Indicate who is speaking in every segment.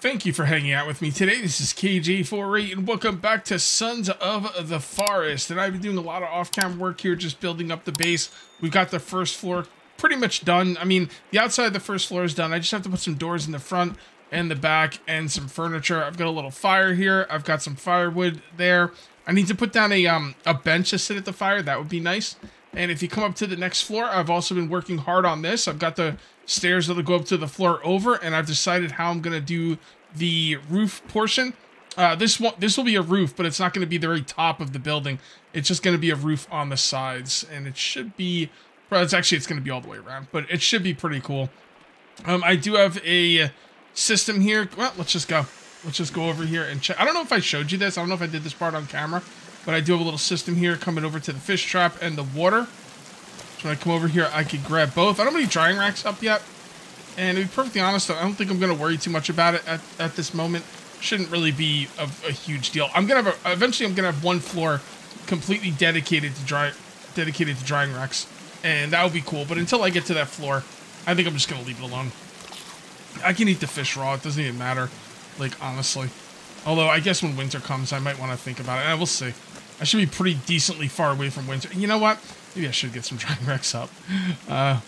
Speaker 1: Thank you for hanging out with me today. This is KJ48 and welcome back to Sons of the Forest. And I've been doing a lot of off-camera work here, just building up the base. We've got the first floor pretty much done. I mean, the outside of the first floor is done. I just have to put some doors in the front and the back and some furniture. I've got a little fire here. I've got some firewood there. I need to put down a bench to sit at the fire. That would be nice. And if you come up to the next floor, I've also been working hard on this. I've got the stairs that'll go up to the floor over, and I've decided how I'm going to do the roof portion. This will be a roof, but it's not going to be the very top of the building. It's just going to be a roof on the sides, and it should be, well, it's going to be all the way around, but it should be pretty cool. I do have a system here. Well, let's just go. Let's just go over here and check. I don't know if I showed you this. I don't know if I did this part on camera, but I do have a little system here coming over to the fish trap and the water. So when I come over here, I could grab both. I don't have any drying racks up yet. And to be perfectly honest, I don't think I'm going to worry too much about it at this moment. Shouldn't really be a huge deal. Eventually I'm going to have one floor completely dedicated to drying racks. And that would be cool. But until I get to that floor, I think I'm just going to leave it alone. I can eat the fish raw. It doesn't even matter. Like, honestly. Although, I guess when winter comes, I might want to think about it. And we'll see. I should be pretty decently far away from winter. You know what? Maybe I should get some drying racks up.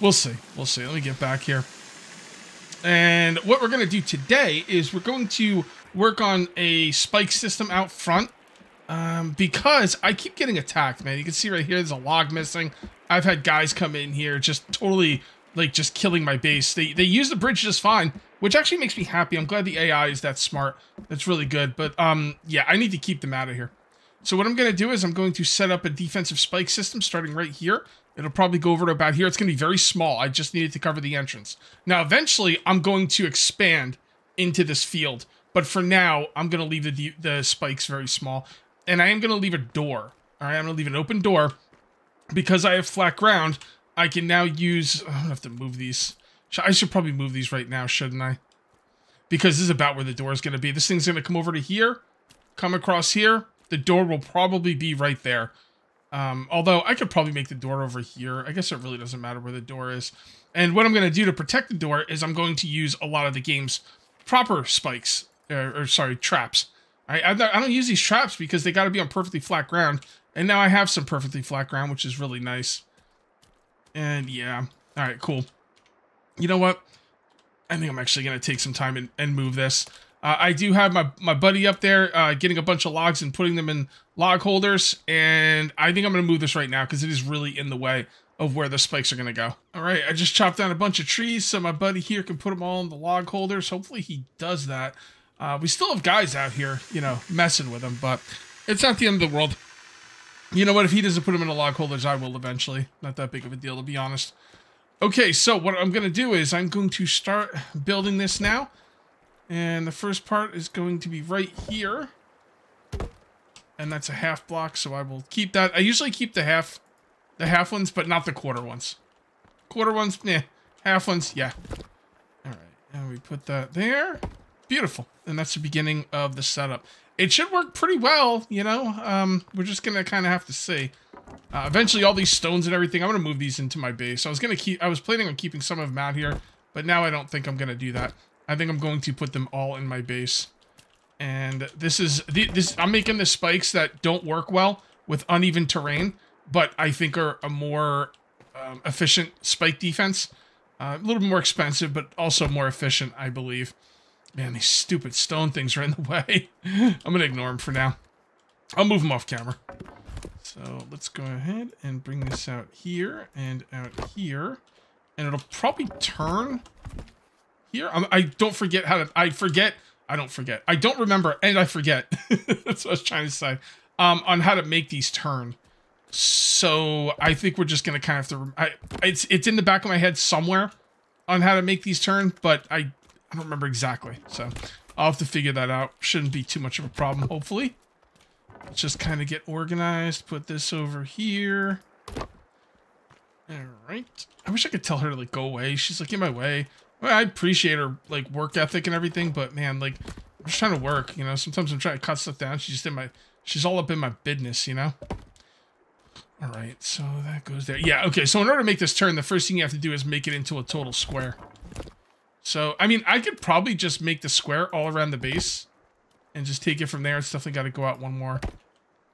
Speaker 1: We'll see. We'll see. Let me get back here. And what we're going to do today is we're going to work on a spike system out front. Because I keep getting attacked, man. You can see right here, there's a log missing. I've had guys come in here just totally, like, just killing my base. They use the bridge just fine, which actually makes me happy. I'm glad the AI is that smart. That's really good. But, yeah, I need to keep them out of here. So what I'm going to do is I'm going to set up a defensive spike system starting right here. It'll probably go over to about here. It's going to be very small. I just needed to cover the entrance. Now, eventually, I'm going to expand into this field. But for now, I'm going to leave the spikes very small. And I am going to leave a door. All right, I'm going to leave an open door. Because I have flat ground, I can now use... I don't have to move these. I should probably move these right now, shouldn't I? Because this is about where the door is going to be. This thing's going to come over to here. Come across here. The door will probably be right there. Although I could probably make the door over here. I guess it really doesn't matter where the door is. And what I'm going to do to protect the door is I'm going to use a lot of the game's proper spikes. Sorry, traps. I don't use these traps because they got to be on perfectly flat ground. And now I have some perfectly flat ground, which is really nice. And yeah. Alright, cool. You know what? I think I'm actually going to take some time and move this. I do have my buddy up there getting a bunch of logs and putting them in log holders. And I think I'm going to move this right now because it is really in the way of where the spikes are going to go. All right, I just chopped down a bunch of trees so my buddy here can put them all in the log holders. Hopefully he does that. We still have guys out here, you know, messing with them, but it's not the end of the world. You know what? If he doesn't put them in the log holders, I will eventually. Not that big of a deal, to be honest. Okay, so what I'm going to do is I'm going to start building this now. And the first part is going to be right here. And that's a half block, so I will keep that. I usually keep the half ones, but not the quarter ones. Quarter ones, yeah. Half ones, yeah. All right, and we put that there. Beautiful. And that's the beginning of the setup. It should work pretty well, you know. We're just gonna kind of have to see. Eventually, all these stones and everything, I'm gonna move these into my base. I was planning on keeping some of them out here, but now I don't think I'm gonna do that. I think I'm going to put them all in my base. And I'm making the spikes that don't work well with uneven terrain, but I think are a more efficient spike defense. A little bit more expensive, but also more efficient, I believe. Man, these stupid stone things are in the way. I'm going to ignore them for now. I'll move them off camera. So let's go ahead and bring this out here and out here. And it'll probably turn... here, I don't forget how to, I don't remember, and I forget. That's what I was trying to say. On how to make these turn. So, I think we're just going to kind of have to, it's in the back of my head somewhere on how to make these turn, but I don't remember exactly. So, I'll have to figure that out. Shouldn't be too much of a problem, hopefully. Let's just kind of get organized. Put this over here. Alright. I wish I could tell her to, like, go away. She's, like, in my way. Well, I appreciate her, like, work ethic and everything, but, man, like, I'm just trying to work, you know? Sometimes I'm trying to cut stuff down. She's all up in my business, you know? All right, so that goes there. Yeah, okay, so in order to make this turn, the first thing you have to do is make it into a total square. So, I mean, I could probably just make the square all around the base and just take it from there. It's definitely got to go out one more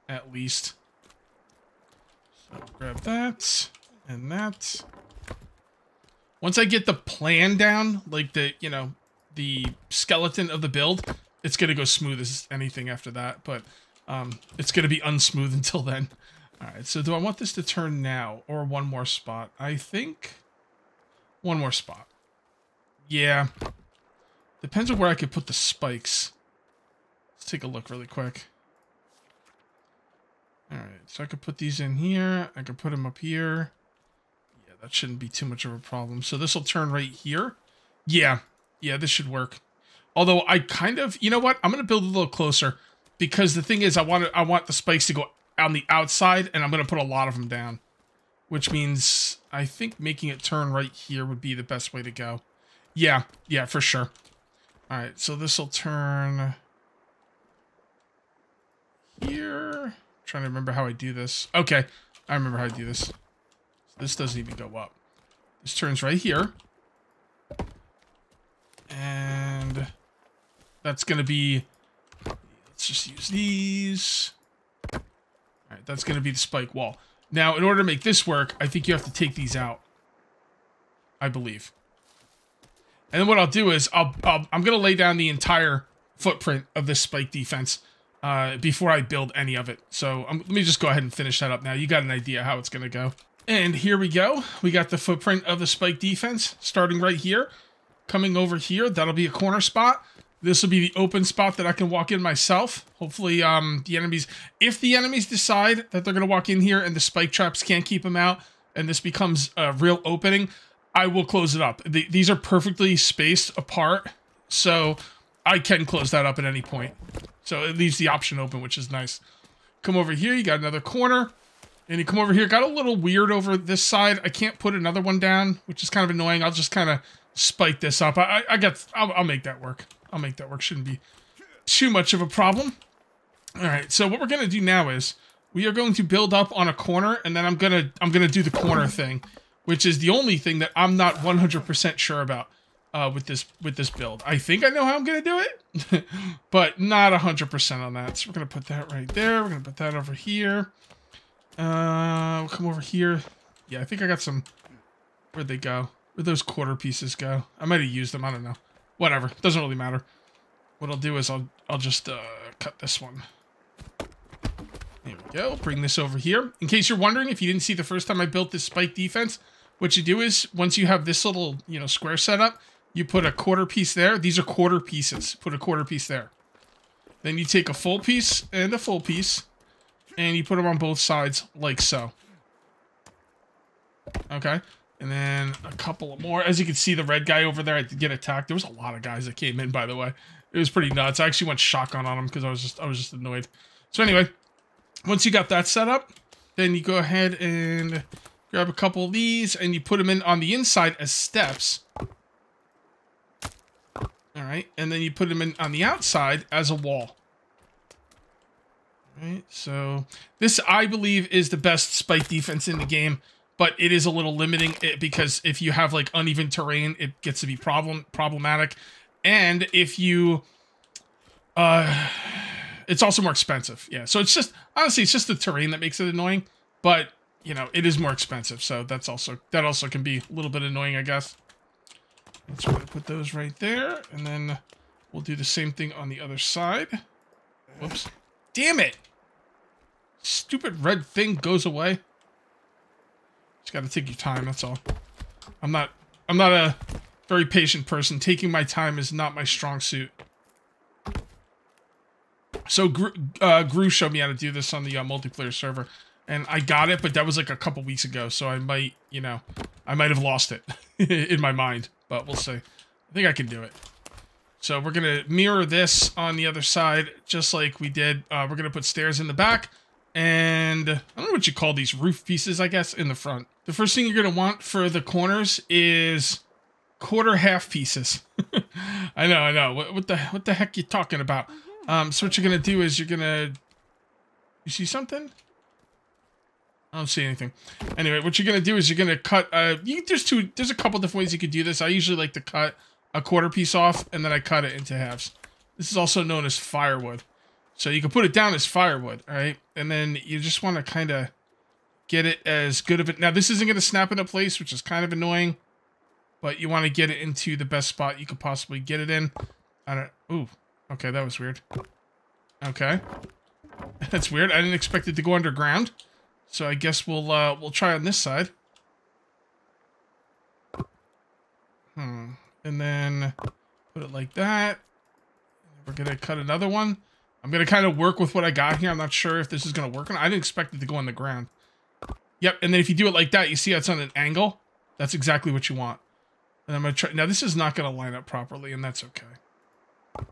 Speaker 1: at least. So grab that and that. Once I get the plan down, like the, you know, the skeleton of the build, it's going to go smooth as anything after that. But it's going to be unsmooth until then. All right, so do I want this to turn now or one more spot? I think one more spot. Yeah. Depends on where I could put the spikes. Let's take a look really quick. Alright, so I could put these in here. I could put them up here. Yeah, that shouldn't be too much of a problem. So this will turn right here. Yeah. Yeah, this should work. Although I kind of... You know what? I'm going to build a little closer. Because the thing is, I want the spikes to go on the outside. And I'm going to put a lot of them down. Which means I think making it turn right here would be the best way to go. Yeah, yeah, for sure. All right, so this will turn here. Trying to remember how I do this. Okay, I remember how I do this. So this doesn't even go up. This turns right here. And that's going to be... Let's just use these. All right, that's going to be the spike wall. Now, in order to make this work, I think you have to take these out. I believe. And then what I'll do is I'm going to lay down the entire footprint of this spike defense before I build any of it. So let me just go ahead and finish that up now. You got an idea how it's going to go. And here we go. We got the footprint of the spike defense starting right here. Coming over here, that'll be a corner spot. This will be the open spot that I can walk in myself. Hopefully the enemies, if the enemies decide that they're going to walk in here and the spike traps can't keep them out and this becomes a real opening, I will close it up. These are perfectly spaced apart, so I can close that up at any point. So it leaves the option open, which is nice. Come over here, you got another corner. And you come over here, got a little weird over this side. I can't put another one down, which is kind of annoying. I'll just kind of spike this up. I'll make that work. I'll make that work. Shouldn't be too much of a problem. All right, so what we're going to do now is we are going to build up on a corner, and then I'm going to do the corner thing, which is the only thing that I'm not 100% sure about with this build. I think I know how I'm going to do it, but not 100% on that. So we're going to put that right there. We're going to put that over here. We'll come over here. Yeah, I think I got some... Where'd they go? Where'd those quarter pieces go? I might have used them. I don't know. Whatever. Doesn't really matter. What I'll do is I'll just cut this one. There we go. Bring this over here. In case you're wondering, if you didn't see the first time I built this spike defense, what you do is, once you have this little, square set up, you put a quarter piece there. These are quarter pieces. Put a quarter piece there. Then you take a full piece and a full piece, and you put them on both sides like so. Okay. And then a couple more. As you can see, the red guy over there, I did get attacked. There was a lot of guys that came in, by the way. It was pretty nuts. I actually went shotgun on them because I was just annoyed. So anyway, once you got that set up, then you go ahead and grab a couple of these and you put them in on the inside as steps. All right, and then you put them in on the outside as a wall. All right, so this, I believe, is the best spike defense in the game. But it is a little limiting because if you have like uneven terrain, it gets to be problematic. And if you, it's also more expensive. Yeah. So it's just, honestly, it's just the terrain that makes it annoying. But it is more expensive. So that also can be a little bit annoying, I guess. So we're gonna put those right there, and then we'll do the same thing on the other side. Whoops! Damn it! Stupid red thing goes away. Just gotta take your time, that's all. I'm not a very patient person. Taking my time is not my strong suit. So Gru showed me how to do this on the multiplayer server, and I got it, but that was like a couple weeks ago, so I might, I might have lost it in my mind, but we'll see. I think I can do it. So we're gonna mirror this on the other side, just like we did. We're gonna put stairs in the back, and I don't know what you call these, roof pieces, I guess, in the front. The first thing you're going to want for the corners is quarter half pieces. I know. What the heck are you talking about? So what you're going to do is you're going to... You see something? I don't see anything. Anyway, what you're going to do is you're going to cut... There's a couple different ways you could do this. I usually like to cut a quarter piece off, and then I cut it into halves. This is also known as firewood. So you can put it down as firewood, all right? And then you just want to kind of get it as good of it. Now, this isn't going to snap into place, which is kind of annoying. But you want to get it into the best spot you could possibly get it in. I don't... Ooh. Okay, that was weird. Okay. That's weird. I didn't expect it to go underground. So I guess we'll try on this side. And then put it like that. We're going to cut another one. I'm going to kind of work with what I got here. I'm not sure if this is going to work. I didn't expect it to go on the ground. Yep, and then if you do it like that, you see how it's on an angle? That's exactly what you want. And I'm going to try... Now, this is not going to line up properly, and that's okay.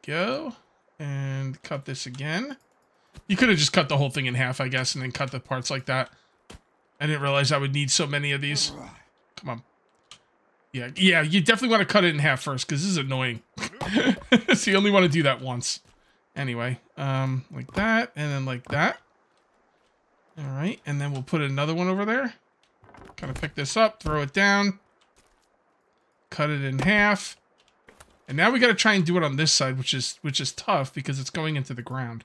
Speaker 1: Go. And cut this again. You could have just cut the whole thing in half, I guess, and then cut the parts like that. I didn't realize I would need so many of these. Come on. Yeah, you definitely want to cut it in half first, because this is annoying. So you only want to do that once. Anyway, like that, and then like that. All right, and then we'll put another one over there. Kind of pick this up, throw it down. Cut it in half. And now we got to try and do it on this side, which is tough because it's going into the ground.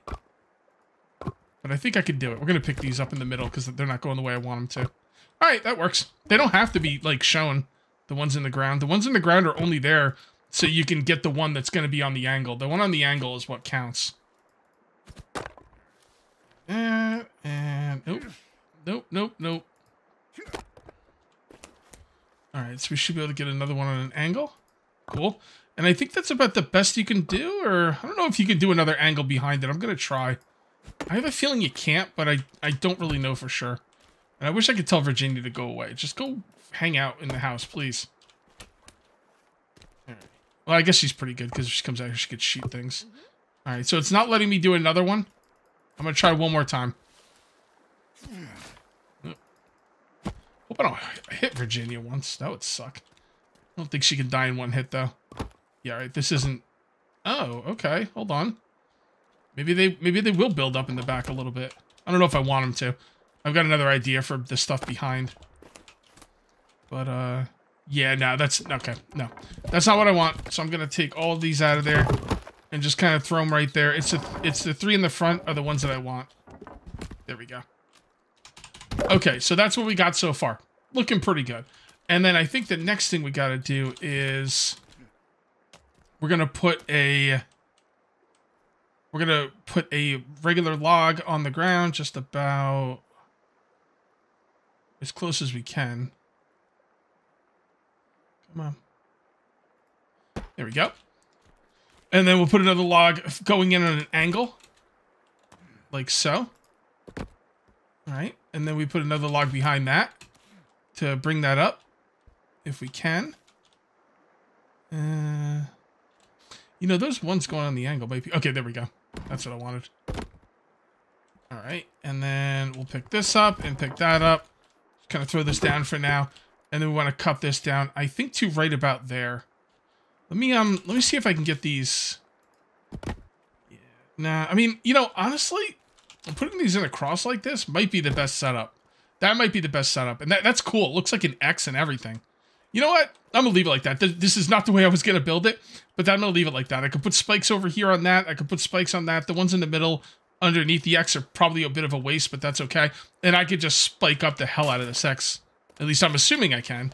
Speaker 1: But I think I could do it. We're going to pick these up in the middle because they're not going the way I want them to. All right, that works. They don't have to be, like, shown, the ones in the ground. The ones in the ground are only there so you can get the one that's going to be on the angle. The one on the angle is what counts. And nope. All right, so we should be able to get another one on an angle. Cool. And I think that's about the best you can do, or I don't know if you can do another angle behind it. I'm going to try. I have a feeling you can't, but I don't really know for sure. And I wish I could tell Virginia to go away. Just go hang out in the house, please. All right. Well, I guess she's pretty good because if she comes out here, she could shoot things. All right, so it's not letting me do another one. I'm going to try one more time. Hope I don't hit Virginia once. That would suck. I don't think she can die in one hit, though. Yeah, all right, this isn't... Oh, okay. Hold on. Maybe they will build up in the back a little bit. I don't know if I want them to. I've got another idea for the stuff behind. But, yeah, no, that's... Okay, no. That's not what I want. So I'm going to take all of these out of there and just kind of throw them right there. It's the three in the front are the ones that I want. There we go. Okay, so that's what we got so far. Looking pretty good. And then I think the next thing we got to do is... We're going to put a regular log on the ground just about as close as we can. Come on. There we go. And then we'll put another log going in at an angle. Like so. All right. And then we put another log behind that to bring that up if we can. You know, those ones going on the angle might be... Okay, there we go. That's what I wanted. All right. And then we'll pick this up and pick that up. Kind of throw this down for now. And then we want to cut this down, I think, to right about there. Let me see if I can get these... Yeah. Nah, I mean, you know, honestly, putting these in a cross like this might be the best setup. That might be the best setup. And that's cool. It looks like an X and everything. You know what? I'm going to leave it like that. This is not the way I was going to build it, but I'm going to leave it like that. I could put spikes over here on that. I could put spikes on that. The ones in the middle underneath the X are probably a bit of a waste, but that's okay. And I could just spike up the hell out of this X. At least I'm assuming I can.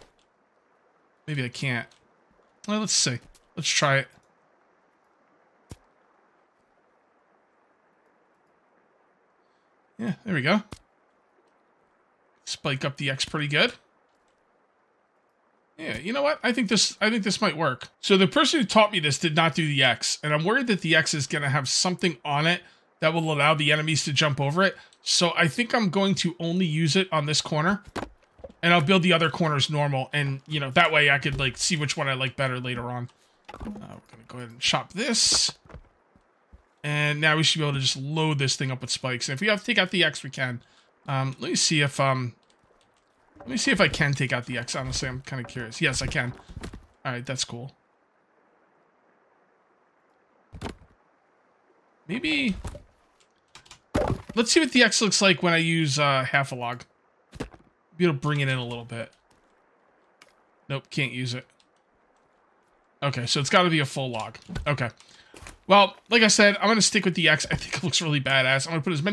Speaker 1: Maybe I can't. Well, let's see. Let's try it. Yeah, there we go. Spike up the X pretty good. Yeah, you know what? I think this might work. So the person who taught me this did not do the X, and I'm worried that the X is going to have something on it that will allow the enemies to jump over it. So I think I'm going to only use it on this corner, and I'll build the other corners normal, and, you know, that way I could, like, see which one I like better later on. We're going to go ahead and chop this. And now we should be able to just load this thing up with spikes. And if we have to take out the X, we can. Let me see if I can take out the X. Honestly, I'm kind of curious. Yes, I can. All right, that's cool. Maybe... Let's see what the X looks like when I use half a log. Be able to bring it in a little bit. Nope, can't use it. Okay, so it's got to be a full log. Okay. Well, like I said, I'm going to stick with the X. I think it looks really badass. I'm going to put as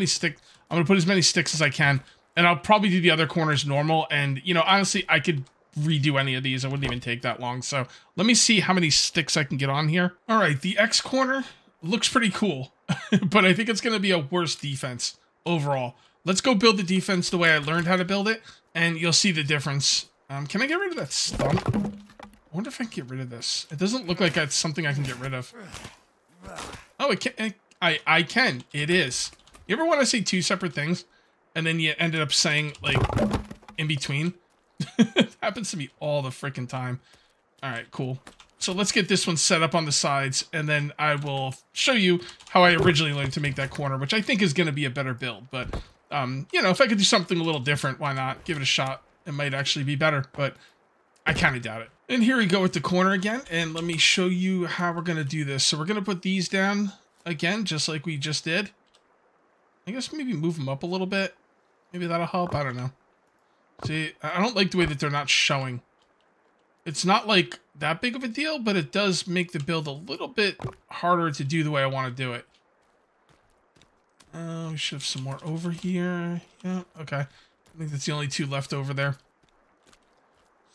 Speaker 1: many sticks as I can, and I'll probably do the other corners normal. And, you know, honestly, I could redo any of these. It wouldn't even take that long. So let me see how many sticks I can get on here. All right, the X corner looks pretty cool, but I think it's going to be a worse defense overall. Let's go build the defense the way I learned how to build it, and you'll see the difference. Can I get rid of that stump? I wonder if I can get rid of this. It doesn't look like that's something I can get rid of. Oh, it can. I can. It is. You ever want to say two separate things, and then you ended up saying, like, in between? It happens to me all the freaking time. All right, cool. So let's get this one set up on the sides, and then I will show you how I originally learned to make that corner, which I think is going to be a better build. But, you know, if I could do something a little different, why not? Give it a shot. It might actually be better, but I kind of doubt it. And here we go with the corner again, and let me show you how we're going to do this. So we're going to put these down again, just like we just did. I guess maybe move them up a little bit. Maybe that'll help. I don't know. See, I don't like the way that they're not showing. It's not like that big of a deal, but it does make the build a little bit harder to do the way I want to do it. We should have some more over here. Yeah, okay. I think that's the only two left over there.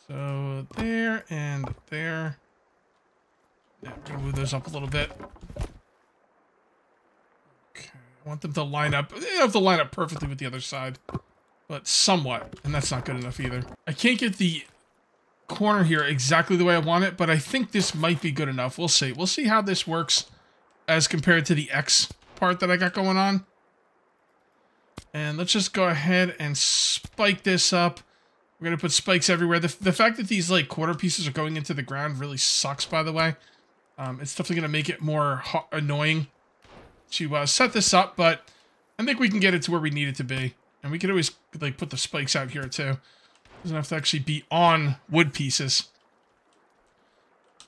Speaker 1: So there and there. Yeah, move those up a little bit. Okay, I want them to line up. They don't have to line up perfectly with the other side, but somewhat, and that's not good enough either. I can't get the corner here exactly the way I want it, but I think this might be good enough. We'll see. We'll see how this works as compared to the X part that I got going on. And let's just go ahead and spike this up. We're going to put spikes everywhere. The fact that these, like, quarter pieces are going into the ground really sucks, by the way. It's definitely going to make it more annoying to set this up, but I think we can get it to where we need it to be. And we could always, like, put the spikes out here, too. Doesn't have to actually be on wood pieces.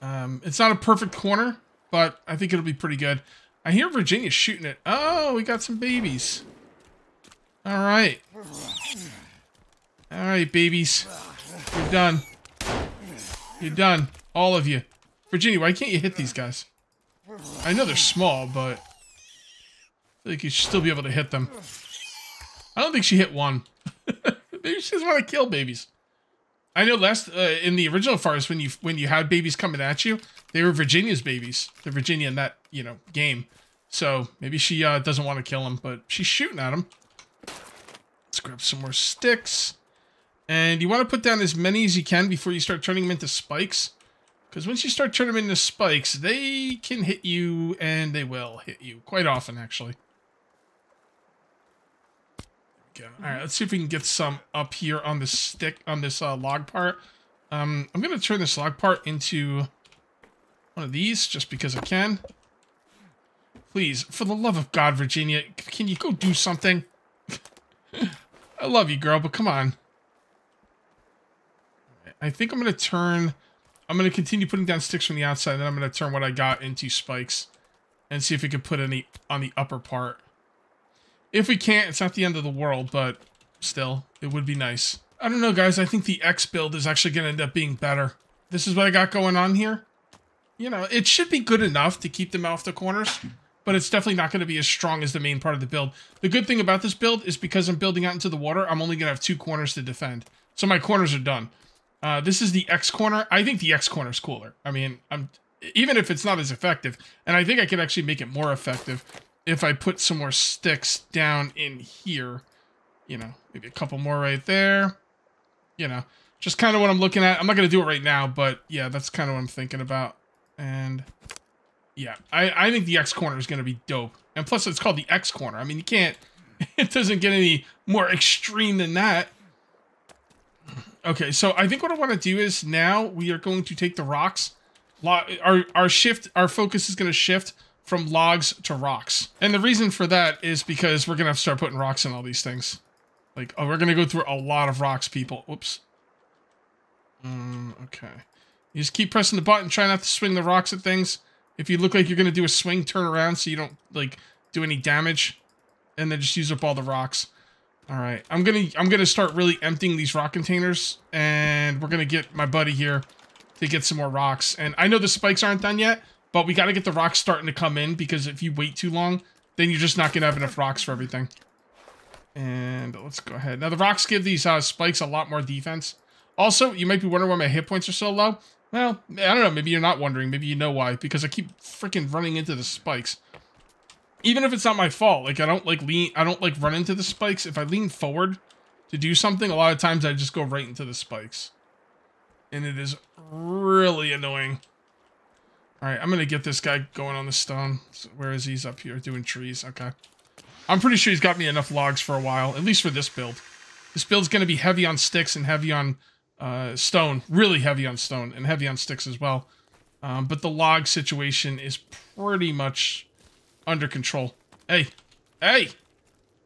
Speaker 1: It's not a perfect corner, but I think it'll be pretty good. I hear Virginia's shooting it. Oh, we got some babies. All right. All right, babies. You're done. You're done. All of you. Virginia, why can't you hit these guys? I know they're small, but I feel like you should still be able to hit them. I don't think she hit one. Maybe she doesn't want to kill babies. I know in the original Forest, when you had babies coming at you, they were Virginia's babies. The Virginia in that, you know, game. So maybe she doesn't want to kill them, but she's shooting at them. Let's grab some more sticks. And you want to put down as many as you can before you start turning them into spikes. Because once you start turning them into spikes, they can hit you, and they will hit you. Quite often, actually. Okay. Alright, let's see if we can get some up here on this stick, on this log part. I'm going to turn this log part into one of these, just because I can. Please, for the love of God, Virginia, can you go do something? I love you, girl, but come on. I think I'm going to continue putting down sticks from the outside, and then I'm going to turn what I got into spikes and see if we can put any on the upper part. If we can't, it's not the end of the world, but still, it would be nice. I don't know, guys. I think the X build is actually going to end up being better. This is what I got going on here. You know, it should be good enough to keep them off the corners, but it's definitely not going to be as strong as the main part of the build. The good thing about this build is because I'm building out into the water, I'm only going to have 2 corners to defend. So my corners are done. This is the X corner. I think the X corner is cooler. I mean, even if it's not as effective, and I think I could actually make it more effective if I put some more sticks down in here. You know, maybe a couple more right there. You know, just kind of what I'm looking at. I'm not going to do it right now, but yeah, that's kind of what I'm thinking about. And yeah, I think the X corner is going to be dope. And plus, it's called the X corner. I mean, you can't, it doesn't get any more extreme than that. Okay, so I think what I want to do is now we are going to take the rocks. Our focus is going to shift from logs to rocks. And the reason for that is because we're going to have to start putting rocks in all these things. Like, oh, we're going to go through a lot of rocks, people. Whoops. Okay. You just keep pressing the button, try not to swing the rocks at things. If you look like you're going to do a swing, turn around so you don't, like, do any damage. And then just use up all the rocks. Alright, I'm gonna start really emptying these rock containers, and we're gonna get my buddy here to get some more rocks. And I know the spikes aren't done yet, but we got to get the rocks starting to come in, because if you wait too long, then you're just not going to have enough rocks for everything. And let's go ahead. Now, the rocks give these spikes a lot more defense. Also, you might be wondering why my hit points are so low. Well, I don't know. Maybe you're not wondering. Maybe you know why. Because I keep freaking running into the spikes. Even if it's not my fault. Like, I don't like run into the spikes. If I lean forward to do something, a lot of times I just go right into the spikes. And it is really annoying. Alright, I'm going to get this guy going on the stone. So where is he? He's up here doing trees. Okay. I'm pretty sure he's got me enough logs for a while. At least for this build. This build's going to be heavy on sticks and heavy on stone. Really heavy on stone and heavy on sticks as well. But the log situation is pretty much under control. Hey. Hey!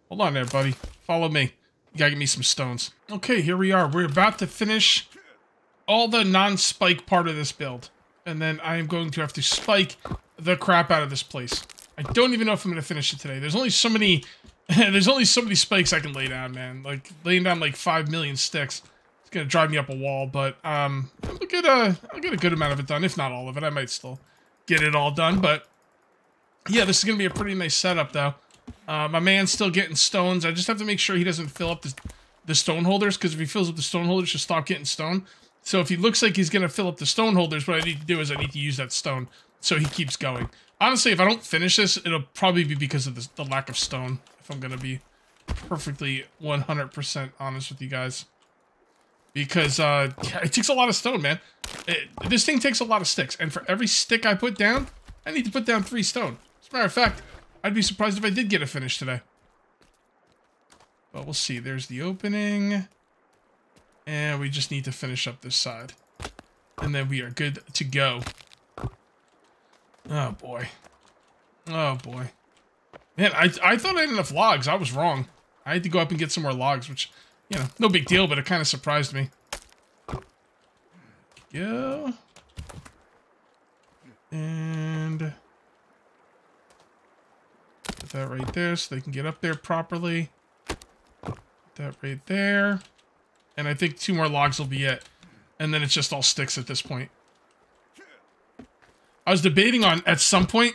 Speaker 1: Hold on there, buddy. Follow me. You gotta get me some stones. Okay, here we are. We're about to finish all the non-spike part of this build. And then I am going to have to spike the crap out of this place. I don't even know if I'm going to finish it today. There's only so many spikes I can lay down, man. Like, laying down like 5 million sticks. It's going to drive me up a wall, but I'll get a good amount of it done. If not all of it, I might still get it all done. But yeah, this is going to be a pretty nice setup, though. My man's still getting stones. I just have to make sure he doesn't fill up the stone holders, because if he fills up the stone holders, he'll stop getting stone. So if he looks like he's going to fill up the stone holders, what I need to do is I need to use that stone so he keeps going. Honestly, if I don't finish this, it'll probably be because of the lack of stone, if I'm going to be perfectly 100% honest with you guys. Because yeah, it takes a lot of stone, man. This thing takes a lot of sticks, and for every stick I put down, I need to put down 3 stone. As a matter of fact, I'd be surprised if I did get it finished today. But we'll see. There's the opening. And we just need to finish up this side. And then we are good to go. Oh, boy. Oh, boy. Man, I thought I had enough logs. I was wrong. I had to go up and get some more logs, which, you know, no big deal, but it kind of surprised me. Go. And put that right there so they can get up there properly. Put that right there. And I think 2 more logs will be it. And then it's just all sticks at this point. I was debating on, at some point,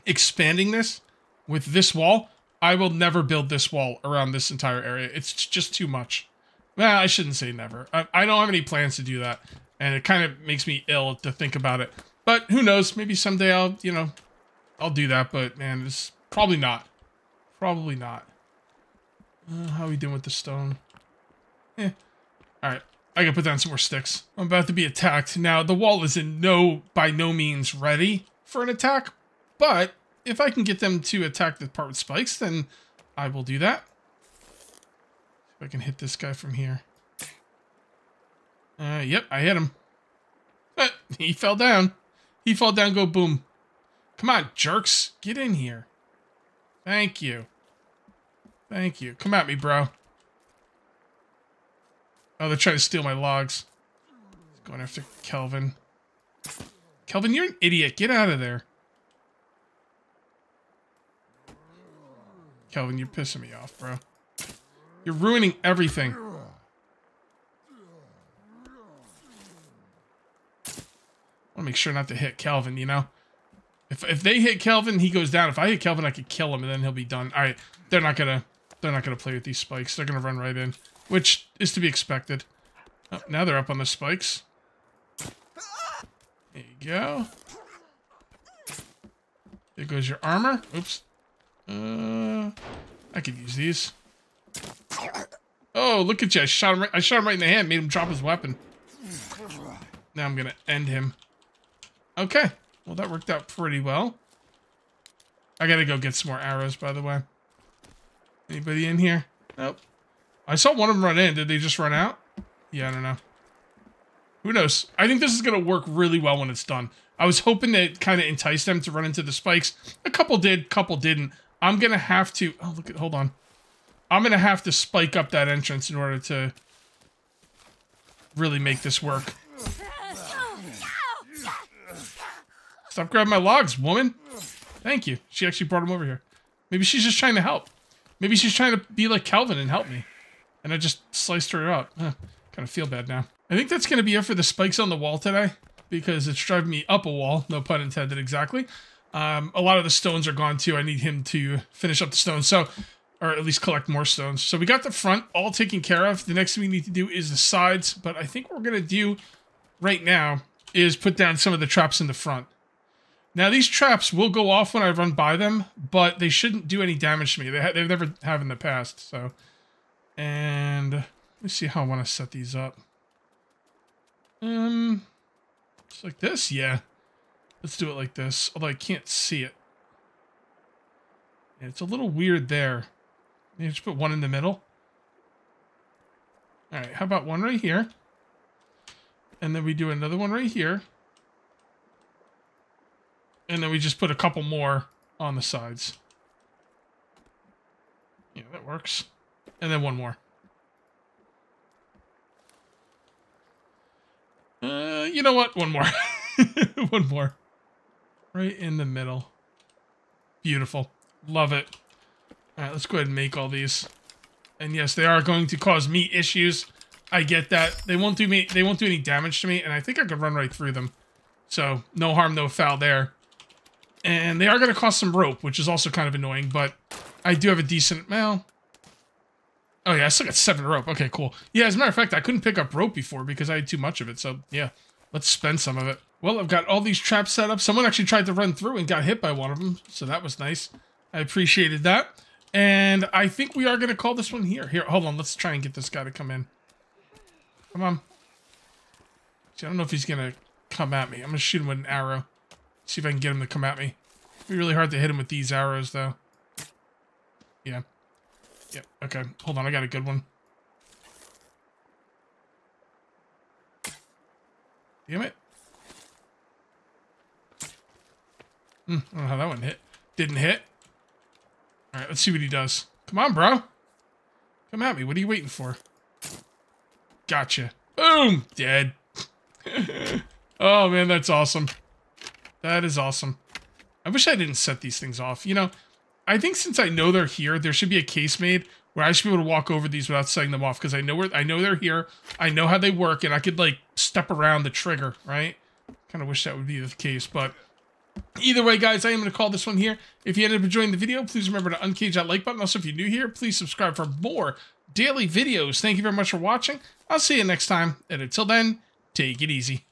Speaker 1: expanding this with this wall. I will never build this wall around this entire area. It's just too much. Well, I shouldn't say never. I don't have any plans to do that. And it kind of makes me ill to think about it. But who knows? Maybe someday I'll do that. But, man, it's probably not. Probably not. How are we doing with the stone? Alright, I gotta put down some more sticks. I'm about to be attacked. Now, the wall is by no means ready for an attack, but if I can get them to attack the part with spikes, then I will do that. If I can hit this guy from here. Yep, I hit him. He fell down. He fell down, go boom. Come on, jerks. Get in here. Thank you. Thank you. Come at me, bro. Oh, they're trying to steal my logs. Going after Kelvin. Kelvin, you're an idiot. Get out of there. Kelvin, you're pissing me off, bro. You're ruining everything. I want to make sure not to hit Kelvin, you know? If they hit Kelvin, he goes down. If I hit Kelvin, I could kill him, and then he'll be done. All right, they're not gonna play with these spikes. They're gonna run right in. Which is to be expected. Oh, now they're up on the spikes. There you go. There goes your armor. Oops. I could use these. Oh, look at you. I shot him right in the hand. Made him drop his weapon. Now I'm going to end him. Okay. Well, that worked out pretty well. I got to go get some more arrows, by the way. Anybody in here? Nope. I saw one of them run in. Did they just run out? Yeah, I don't know. Who knows? I think this is going to work really well when it's done. I was hoping to kind of entice them to run into the spikes. A couple did, a couple didn't. I'm going to have to... Oh, look at... Hold on. I'm going to have to spike up that entrance in order to really make this work. Stop grabbing my logs, woman. Thank you. She actually brought him over here. Maybe she's just trying to help. Maybe she's trying to be like Calvin and help me. And I just sliced her up. Kind of feel bad now. I think that's going to be it for the spikes on the wall today, because it's driving me up a wall, no pun intended exactly. A lot of the stones are gone too. I need him to finish up the stones, so, or at least collect more stones. So we got the front all taken care of. The next thing we need to do is the sides, but I think what we're going to do right now is put down some of the traps in the front. Now, these traps will go off when I run by them, but they shouldn't do any damage to me. They've never have in the past, so. And let me see how I want to set these up. Just like this? Yeah. Let's do it like this, although I can't see it. Yeah, it's a little weird there. Maybe just put one in the middle. All right, how about one right here? And then we do another one right here. And then we just put a couple more on the sides. Yeah, that works. And then one more. You know what? One more. One more. Right in the middle. Beautiful. Love it. All right, let's go ahead and make all these. And yes, they are going to cause me issues. I get that. They won't do any damage to me, and I think I could run right through them. So, no harm, no foul there. And they are going to cost some rope, which is also kind of annoying, but I do have a decent... Well... Oh, yeah, I still got 7 rope. Okay, cool. Yeah, as a matter of fact, I couldn't pick up rope before because I had too much of it, so, yeah. Let's spend some of it. Well, I've got all these traps set up. Someone actually tried to run through and got hit by one of them, so that was nice. I appreciated that. And I think we are going to call this one here. Here, hold on. Let's try and get this guy to come in. Come on. See, I don't know if he's going to come at me. I'm going to shoot him with an arrow. See if I can get him to come at me. It'd be really hard to hit him with these arrows, though. Yeah. Yep, okay. Hold on, I got a good one. Damn it. I don't know how that one hit. Didn't hit. Alright, let's see what he does. Come on, bro. Come at me. What are you waiting for? Gotcha. Boom! Dead. Oh, man, that's awesome. That is awesome. I wish I didn't set these things off. You know, I think since I know they're here, there should be a case made where I should be able to walk over these without setting them off, because I know they're here. I know how they work, and I could, like, step around the trigger, right? Kind of wish that would be the case, but either way, guys, I am going to call this one here. If you ended up enjoying the video, please remember to uncage that like button. Also, if you're new here, please subscribe for more daily videos. Thank you very much for watching. I'll see you next time, and until then, take it easy.